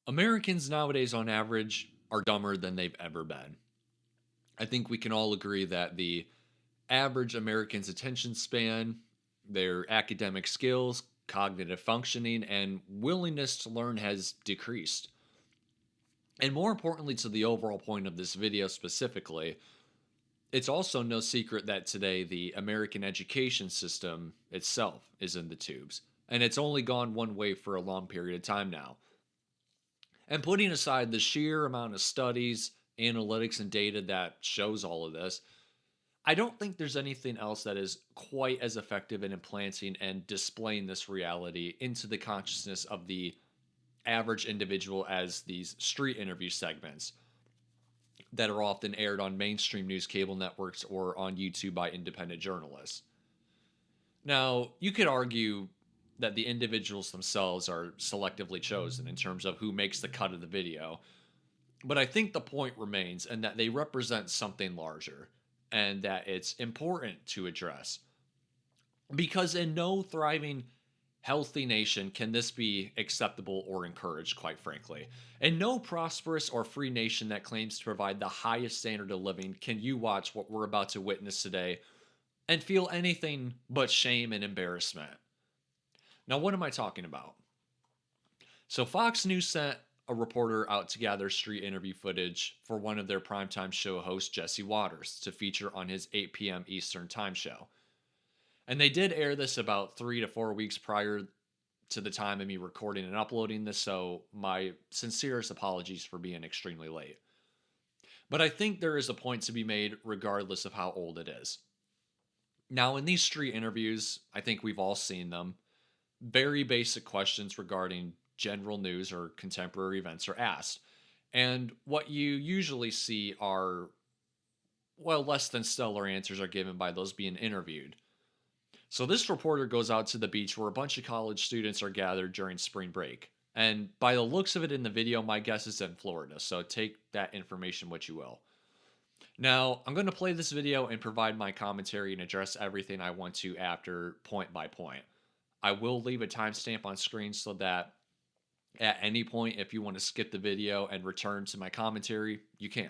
Americans nowadays, on average, are dumber than they've ever been. I think we can all agree that the average American's attention span, their academic skills, cognitive functioning, and willingness to learn has decreased. And more importantly, to the overall point of this video specifically, it's also no secret that today the American education system itself is in the tubes. And it's only gone one way for a long period of time now. And putting aside the sheer amount of studies, analytics, and data that shows all of this, I don't think there's anything else that is quite as effective in implanting and displaying this reality into the consciousness of the average individual as these street interview segments that are often aired on mainstream news cable networks or on YouTube by independent journalists. Now, you could argue that the individuals themselves are selectively chosen in terms of who makes the cut of the video, but I think the point remains and that they represent something larger and that it's important to address. Because in no thriving, healthy nation can this be acceptable or encouraged, quite frankly. In no prosperous or free nation that claims to provide the highest standard of living can you watch what we're about to witness today and feel anything but shame and embarrassment. Now, what am I talking about? So, Fox News sent a reporter out to gather street interview footage for one of their primetime show host, Jesse Waters, to feature on his 8 p.m. Eastern Time show. And they did air this about 3 to 4 weeks prior to the time of me recording and uploading this, so my sincerest apologies for being extremely late. But I think there is a point to be made regardless of how old it is. Now, in these street interviews, I think we've all seen them. Very basic questions regarding general news or contemporary events are asked. And what you usually see are, well, less than stellar answers are given by those being interviewed. So this reporter goes out to the beach where a bunch of college students are gathered during spring break. And by the looks of it in the video, my guess is in Florida. So take that information what you will. Now, I'm going to play this video and provide my commentary and address everything I want to after point by point. I will leave a timestamp on screen so that at any point, if you want to skip the video and return to my commentary, you can.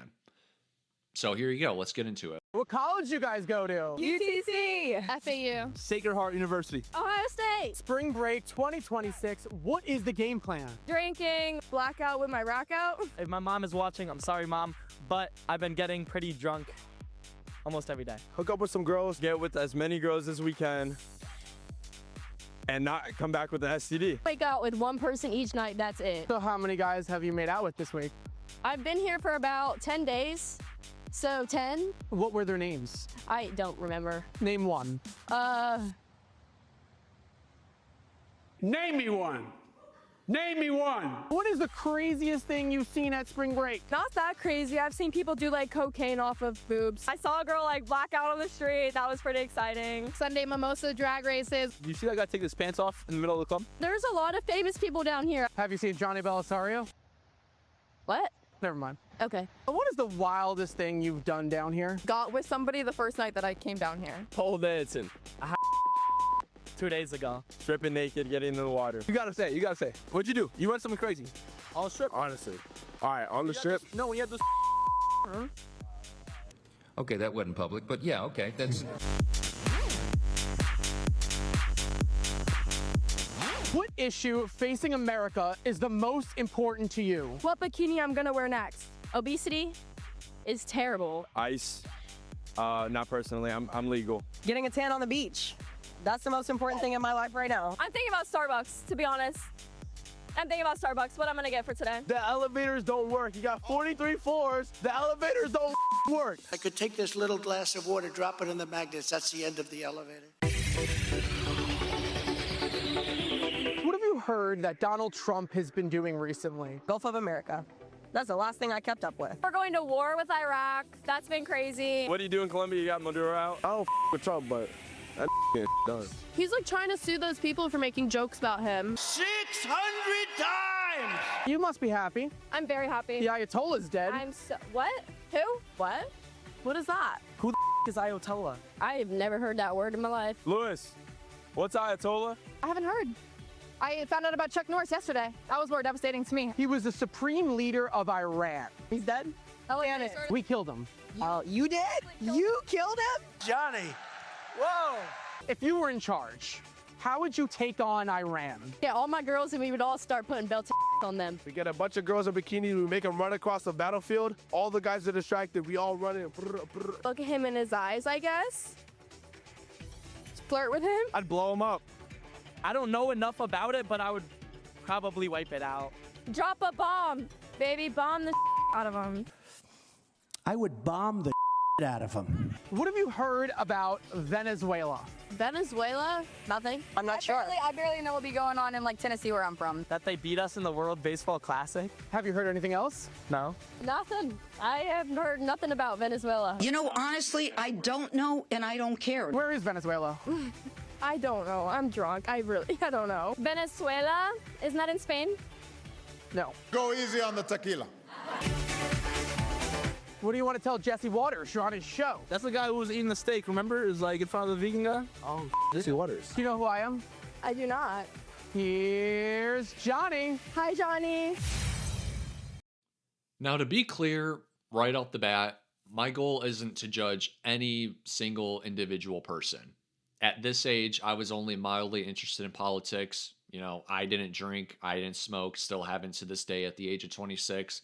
So here you go. Let's get into it. What college you guys go to? UTC, FAU, Sacred Heart University. Ohio State. Spring break 2026. What is the game plan? Drinking, blackout with my rack out. If my mom is watching, I'm sorry, Mom, but I've been getting pretty drunk almost every day. Hook up with some girls, get with as many girls as we can, and not come back with an STD. Wake out with one person each night, that's it. So how many guys have you made out with this week? I've been here for about 10 days, so 10. What were their names? I don't remember. Name one. Name me one. Name me one. What is the craziest thing you've seen at spring break? Not that crazy. I've seen people do like cocaine off of boobs. I saw a girl like black out on the street. That was pretty exciting. Sunday mimosa drag races. You see that guy take his pants off in the middle of the club? There's a lot of famous people down here. Have you seen Johnny Belisario? What? Never mind. Okay. What is the wildest thing you've done down here? Got with somebody the first night that I came down here. Pole dancing. 2 days ago. Stripping naked, getting in the water. You gotta say, What'd you do? You went something crazy. On the strip? Honestly. All right, on the strip? No, when you had this. Okay, that wasn't public, but yeah, okay, that's... What issue facing America is the most important to you? What bikini I'm gonna wear next? Obesity is terrible. Ice. Not personally, I'm legal. Getting a tan on the beach. That's the most important thing in my life right now. I'm thinking about Starbucks, to be honest. I'm thinking about Starbucks, what I'm gonna get for today. The elevators don't work. You got 43 floors. The elevators don't work. I could take this little glass of water, drop it in the magnets. That's the end of the elevator. What have you heard that Donald Trump has been doing recently? Gulf of America. That's the last thing I kept up with. We're going to war with Iraq. That's been crazy. What do you do in Colombia? You got Maduro out? I don't with Trump, but that done. He's like trying to sue those people for making jokes about him. 600 times! You must be happy. I'm very happy. The Ayatollah's dead. I'm so, what? Who? What? What is that? Who the is Ayatollah? I've never heard that word in my life. Lewis, what's Ayatollah? I haven't heard. I found out about Chuck Norris yesterday. That was more devastating to me. He was the supreme leader of Iran. He's dead? We killed him. You did? You killed him? Johnny. Whoa! If you were in charge, how would you take on Iran? Yeah, all my girls and we would all start putting belts on them. We get a bunch of girls in bikinis, we make them run across the battlefield. All the guys are distracted, we all run in. Look at him in his eyes, I guess. Flirt with him. I'd blow him up. I don't know enough about it, but I would probably wipe it out. Drop a bomb, baby. Bomb the out of him. I would bomb the out of him. What have you heard about Venezuela? Venezuela? Nothing. I'm not sure. I barely know what'll be going on in like Tennessee where I'm from. That they beat us in the World Baseball Classic? Have you heard anything else? No. Nothing. I have heard nothing about Venezuela. You know, honestly, I don't know and I don't care. Where is Venezuela? I don't know. I'm drunk. I don't know. Venezuela? Isn't that in Spain? No. Go easy on the tequila. What do you want to tell Jesse Waters? You're on his show. That's the guy who was eating the steak, remember? It was like in front of the vegan guy. Oh, Jesse Waters. Do you know who I am? I do not. Here's Johnny. Hi, Johnny. Now, to be clear, right off the bat, my goal isn't to judge any single individual person. At this age, I was only mildly interested in politics. You know, I didn't drink, I didn't smoke, still haven't to this day at the age of 26.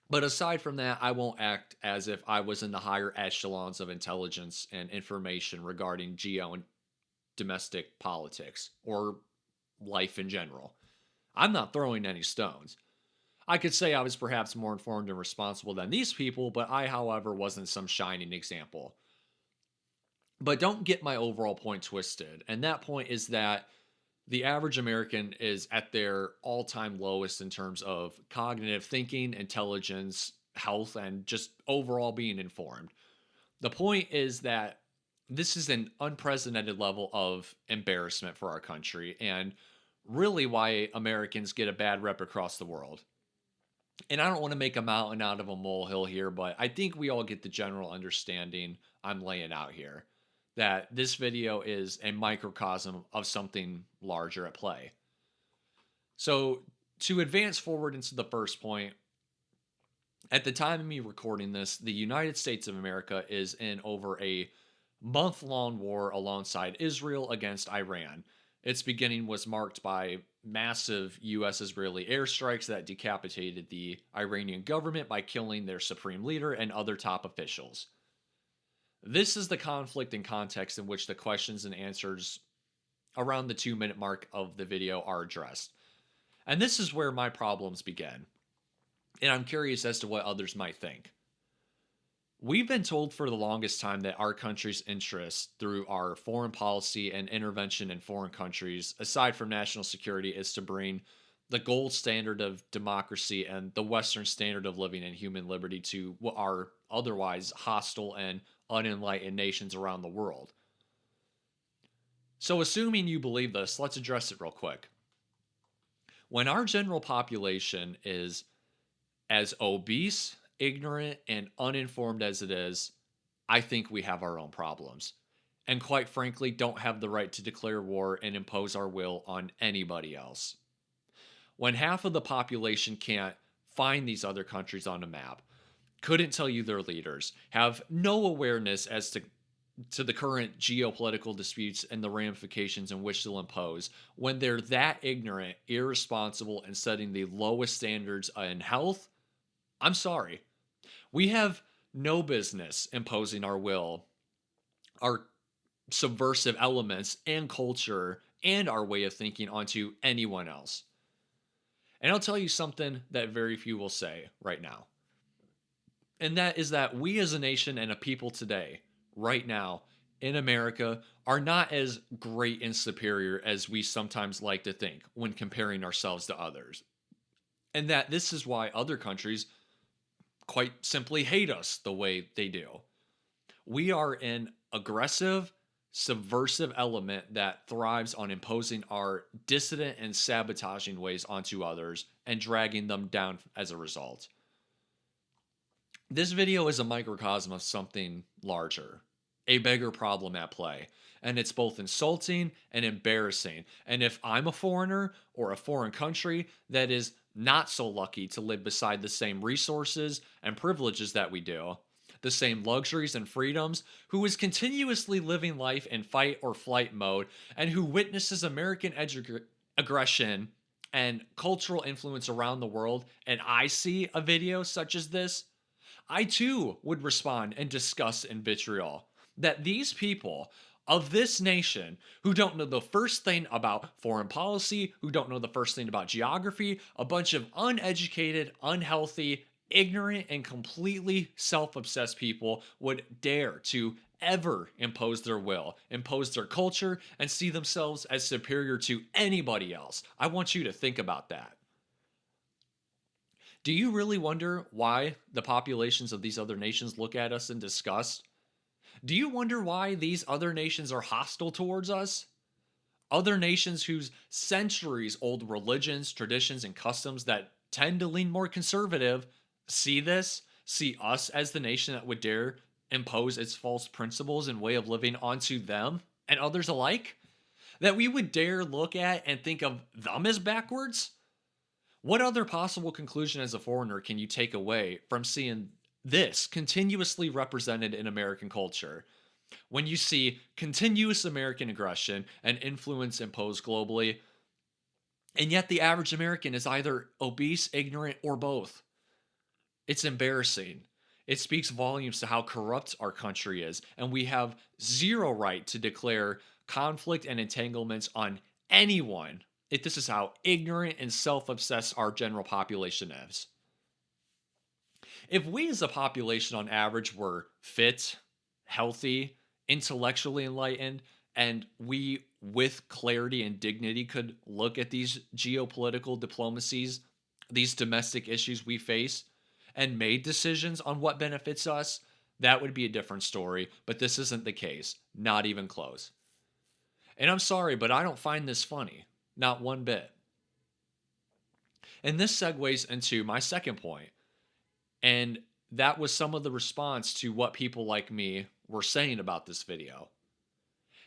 But aside from that, I won't act as if I was in the higher echelons of intelligence and information regarding geo and domestic politics or life in general. I'm not throwing any stones. I could say I was perhaps more informed and responsible than these people, but I, however, wasn't some shining example. But don't get my overall point twisted. And that point is that the average American is at their all-time lowest in terms of cognitive thinking, intelligence, health, and just overall being informed. The point is that this is an unprecedented level of embarrassment for our country and really why Americans get a bad rep across the world. And I don't want to make a mountain out of a molehill here, but I think we all get the general understanding I'm laying out here, that this video is a microcosm of something larger at play. So to advance forward into the first point, at the time of me recording this, the United States of America is in over a month-long war alongside Israel against Iran. Its beginning was marked by massive U.S.-Israeli airstrikes that decapitated the Iranian government by killing their supreme leader and other top officials. This is the conflict and context in which the questions and answers around the 2-minute mark of the video are addressed. And this is where my problems begin. And I'm curious as to what others might think. We've been told for the longest time that our country's interests through our foreign policy and intervention in foreign countries, aside from national security, is to bring the gold standard of democracy and the Western standard of living and human liberty to what are otherwise hostile and unenlightened nations around the world. So assuming you believe this, let's address it real quick. When our general population is as obese, ignorant, and uninformed as it is, I think we have our own problems. And quite frankly, don't have the right to declare war and impose our will on anybody else. When half of the population can't find these other countries on a map, couldn't tell you their leaders, have no awareness as to the current geopolitical disputes and the ramifications in which they'll impose, when they're that ignorant, irresponsible, and setting the lowest standards in health, I'm sorry. We have no business imposing our will, our subversive elements and culture, and our way of thinking onto anyone else. And I'll tell you something that very few will say right now. And that is that we as a nation and a people today, right now, in America, are not as great and superior as we sometimes like to think when comparing ourselves to others. And that this is why other countries quite simply hate us the way they do. We are an aggressive, subversive element that thrives on imposing our dissident and sabotaging ways onto others and dragging them down as a result. This video is a microcosm of something larger. a bigger problem at play. And it's both insulting and embarrassing. And if I'm a foreigner or a foreign country that is not so lucky to live beside the same resources and privileges that we do, the same luxuries and freedoms, who is continuously living life in fight or flight mode, and who witnesses American aggression and cultural influence around the world, and I see a video such as this, I too would respond in disgust and vitriol that these people of this nation who don't know the first thing about foreign policy, who don't know the first thing about geography, a bunch of uneducated, unhealthy, ignorant, and completely self-obsessed people would dare to ever impose their will, impose their culture, and see themselves as superior to anybody else. I want you to think about that. Do you really wonder why the populations of these other nations look at us in disgust? Do you wonder why these other nations are hostile towards us? Other nations whose centuries old religions, traditions, and customs that tend to lean more conservative see this, see us as the nation that would dare impose its false principles and way of living onto them and others alike? That we would dare look at and think of them as backwards? What other possible conclusion as a foreigner can you take away from seeing this continuously represented in American culture? When you see continuous American aggression and influence imposed globally, and yet the average American is either obese, ignorant, or both. It's embarrassing. It speaks volumes to how corrupt our country is, and we have zero right to declare conflict and entanglements on anyone if this is how ignorant and self-obsessed our general population is. If we as a population on average were fit, healthy, intellectually enlightened, and we with clarity and dignity could look at these geopolitical diplomacies, these domestic issues we face, and made decisions on what benefits us, that would be a different story, but this isn't the case. Not even close. And I'm sorry, but I don't find this funny. Not one bit. And this segues into my second point. And that was some of the response to what people like me were saying about this video.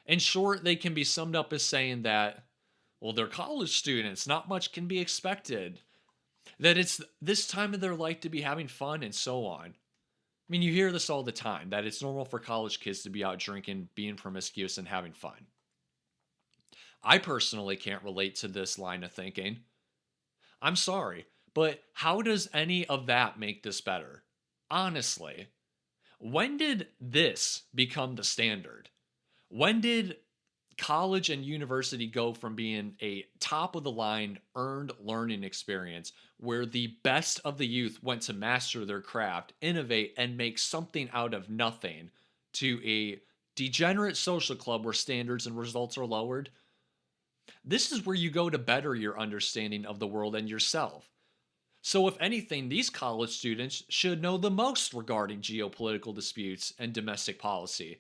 In short, they can be summed up as saying that, well, they're college students, not much can be expected. That it's this time of their life to be having fun and so on. I mean, you hear this all the time, that it's normal for college kids to be out drinking, being promiscuous, and having fun. I personally can't relate to this line of thinking. I'm sorry, but how does any of that make this better? Honestly, when did this become the standard? When did college and university go from being a top of the line earned learning experience where the best of the youth went to master their craft, innovate, and make something out of nothing, to a degenerate social club where standards and results are lowered? This is where you go to better your understanding of the world and yourself. So if anything, these college students should know the most regarding geopolitical disputes and domestic policy.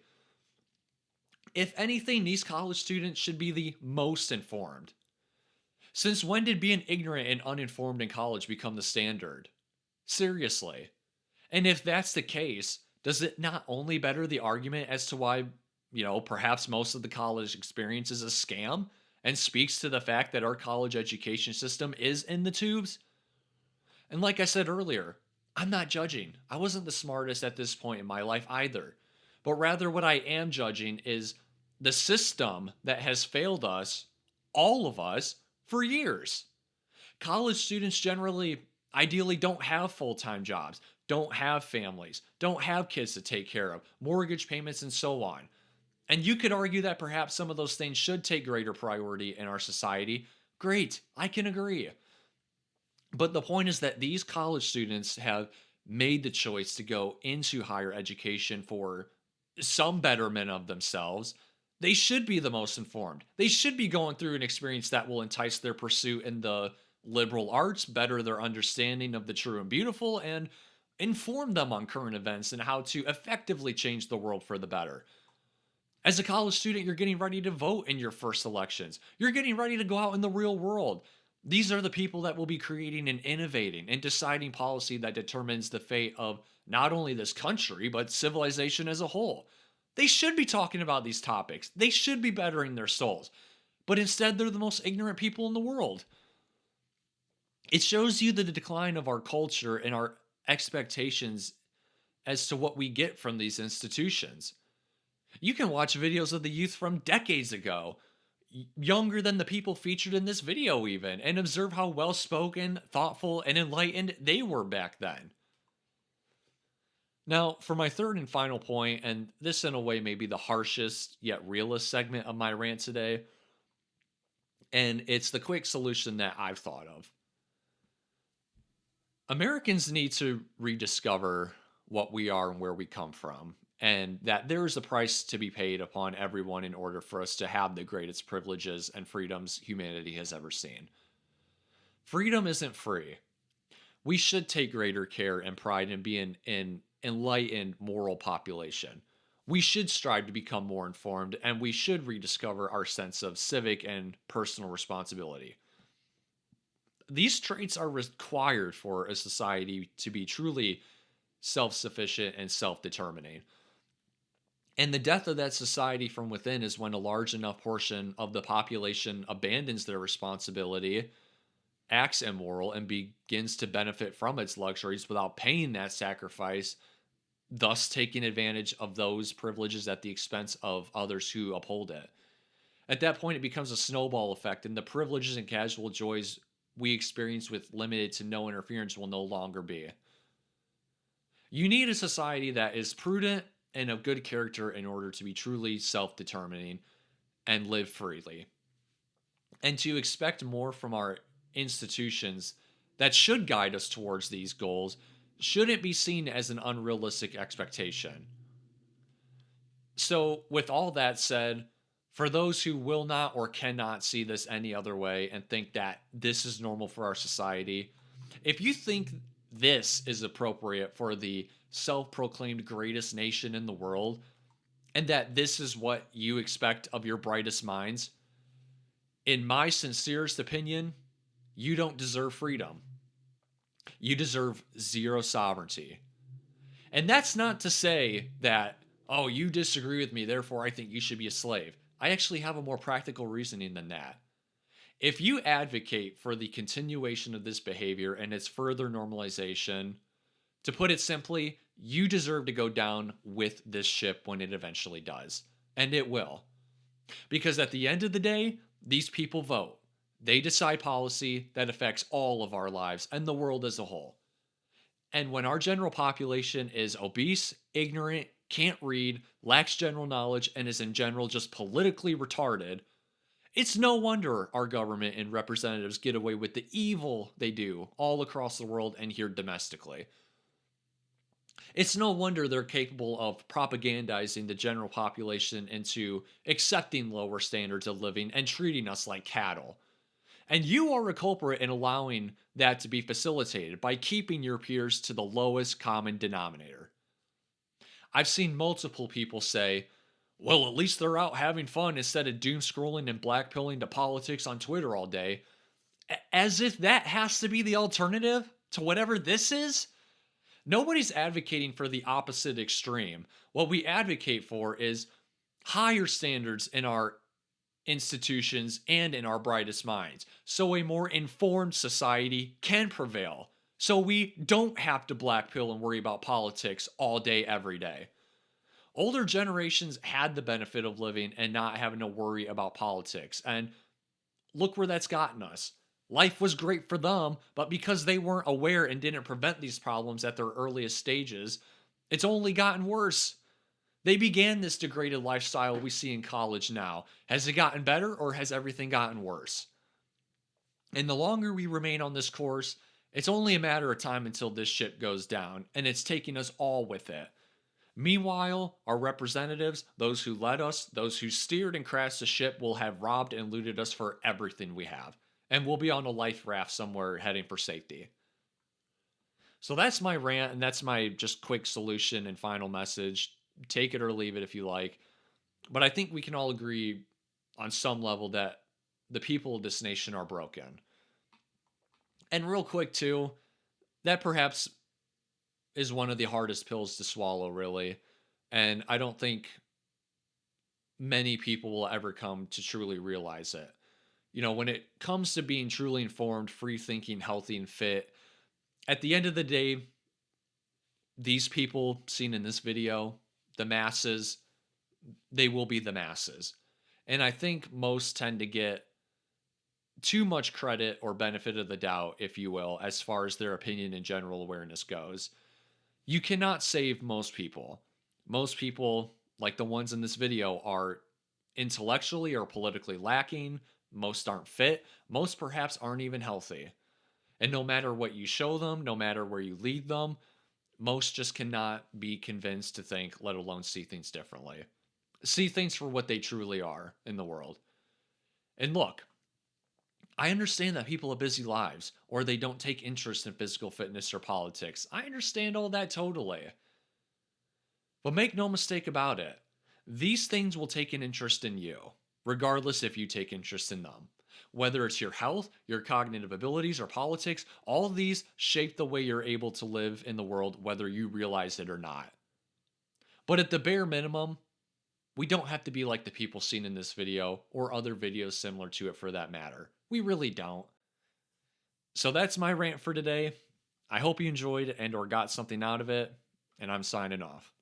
If anything, these college students should be the most informed. Since when did being ignorant and uninformed in college become the standard? Seriously. And if that's the case, does it not only better the argument as to why, perhaps most of the college experience is a scam and speaks to the fact that our college education system is in the tubes? And like I said earlier, I'm not judging. I wasn't the smartest at this point in my life either. But rather what I am judging is the system that has failed us, all of us, for years. College students generally, ideally, don't have full-time jobs, don't have families, don't have kids to take care of, mortgage payments, and so on. And you could argue that perhaps some of those things should take greater priority in our society. Great, I can agree. But the point is that these college students have made the choice to go into higher education for some betterment of themselves. They should be the most informed. They should be going through an experience that will entice their pursuit in the liberal arts, better their understanding of the true and beautiful, and inform them on current events and how to effectively change the world for the better. As a college student, you're getting ready to vote in your first elections. You're getting ready to go out in the real world. These are the people that will be creating and innovating and deciding policy that determines the fate of not only this country, but civilization as a whole. They should be talking about these topics. They should be bettering their souls. But instead, they're the most ignorant people in the world. It shows you the decline of our culture and our expectations as to what we get from these institutions. You can watch videos of the youth from decades ago, younger than the people featured in this video even, and observe how well-spoken, thoughtful, and enlightened they were back then. Now, for my third and final point, and this in a way may be the harshest yet realist segment of my rant today, and it's the quick solution that I've thought of. Americans need to rediscover what we are and where we come from, and that there is a price to be paid upon everyone in order for us to have the greatest privileges and freedoms humanity has ever seen. Freedom isn't free. We should take greater care and pride in being an enlightened moral population. We should strive to become more informed, and we should rediscover our sense of civic and personal responsibility. These traits are required for a society to be truly self-sufficient and self-determining. And the death of that society from within is when a large enough portion of the population abandons their responsibility, acts immoral, and begins to benefit from its luxuries without paying that sacrifice, thus taking advantage of those privileges at the expense of others who uphold it. At that point, it becomes a snowball effect, and the privileges and casual joys we experience with limited to no interference will no longer be. You need a society that is prudent and of good character in order to be truly self-determining and live freely. And to expect more from our institutions that should guide us towards these goals shouldn't be seen as an unrealistic expectation. So, with all that said, for those who will not or cannot see this any other way and think that this is normal for our society, if you think this is appropriate for the self-proclaimed greatest nation in the world, and that this is what you expect of your brightest minds, in my sincerest opinion, you don't deserve freedom. You deserve zero sovereignty. And that's not to say that, oh, you disagree with me, therefore I think you should be a slave. I actually have a more practical reasoning than that. If you advocate for the continuation of this behavior and its further normalization, to put it simply, you deserve to go down with this ship when it eventually does. And it will. Because at the end of the day, these people vote. They decide policy that affects all of our lives and the world as a whole. And when our general population is obese, ignorant, can't read, lacks general knowledge, and is in general just politically retarded, it's no wonder our government and representatives get away with the evil they do all across the world and here domestically. It's no wonder they're capable of propagandizing the general population into accepting lower standards of living and treating us like cattle. And you are a culprit in allowing that to be facilitated by keeping your peers to the lowest common denominator. I've seen multiple people say, well, at least they're out having fun instead of doom scrolling and blackpilling to politics on Twitter all day. As if that has to be the alternative to whatever this is? Nobody's advocating for the opposite extreme. What we advocate for is higher standards in our institutions and in our brightest minds, so a more informed society can prevail, so we don't have to blackpill and worry about politics all day, every day. Older generations had the benefit of living and not having to worry about politics, and look where that's gotten us. Life was great for them, but because they weren't aware and didn't prevent these problems at their earliest stages, it's only gotten worse. They began this degraded lifestyle we see in college now. Has it gotten better or has everything gotten worse? And the longer we remain on this course, it's only a matter of time until this ship goes down, and it's taking us all with it. Meanwhile, our representatives, those who led us, those who steered and crashed the ship, will have robbed and looted us for everything we have, and we'll be on a life raft somewhere heading for safety. So that's my rant, and that's my just quick solution and final message. Take it or leave it if you like. But I think we can all agree on some level that the people of this nation are broken. And real quick too, that perhaps is one of the hardest pills to swallow, really. And I don't think many people will ever come to truly realize it. You know, when it comes to being truly informed, free thinking, healthy, and fit, at the end of the day, these people seen in this video, the masses, they will be the masses. And I think most tend to get too much credit or benefit of the doubt, if you will, as far as their opinion and general awareness goes. You cannot save most people. Most people, like the ones in this video, are intellectually or politically lacking. Most aren't fit. Most perhaps aren't even healthy. And no matter what you show them, no matter where you lead them, most just cannot be convinced to think, let alone see things differently. See things for what they truly are in the world. And look, I understand that people have busy lives or they don't take interest in physical fitness or politics. I understand all that totally. But make no mistake about it, these things will take an interest in you, regardless if you take interest in them. Whether it's your health, your cognitive abilities, or politics, all of these shape the way you're able to live in the world, whether you realize it or not. But at the bare minimum, we don't have to be like the people seen in this video or other videos similar to it for that matter. We really don't. So that's my rant for today. I hope you enjoyed and or got something out of it, and I'm signing off.